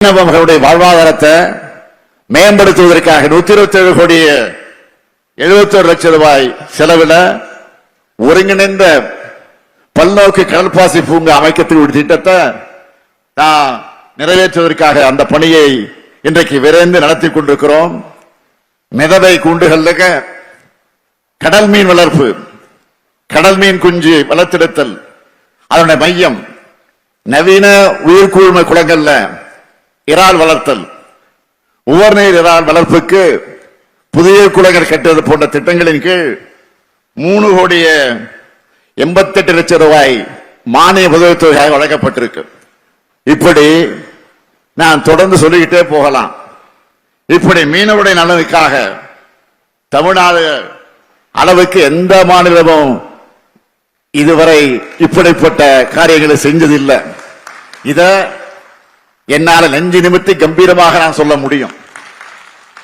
மீனவர்களுடைய வாழ்வாதாரத்தை மேம்படுத்துவதற்காக 127 கோடி 71 லட்சம் ரூபாய் செலவில் ஒருங்கிணைந்த பல்நோக்கு கடல்பாசி பூங்கா அமைக்கக்கூடிய ஒரு திட்டத்தை நான் நிறைவேற்றுவதற்காக அந்த பணியை இன்றைக்கு விரைந்து நடத்தி கொண்டிருக்கிறோம். மிதவை கூண்டுகள் கடல் மீன் வளர்ப்பு, கடல் மீன் குஞ்சு வளர்த்தெடுத்தல், அதனுடைய மையம் நவீன உயிர்கூழ்மை குளங்கள்ல இறால் வளர்த்தல், உவர்நீர் இறால் வளர்ப்புக்கு புதிய குளங்கள் கட்டுவது போன்ற திட்டங்களின் கீழ் 3 கோடி 88 லட்சம் ரூபாய் மானிய உதவித்தொகை வழங்கப்பட்டிருக்கு. இப்படி நான் தொடர்ந்து சொல்லிக்கிட்டே போகலாம். இப்படி மீனவருடைய நலனுக்காக தமிழ்நாடு அளவுக்கு எந்த மாநிலமும் இதுவரை இப்படிப்பட்ட காரியங்களை செஞ்சதில்லை. இத என்னால நெஞ்சு நிமித்தி கம்பீரமாக நான் சொல்ல முடியும்.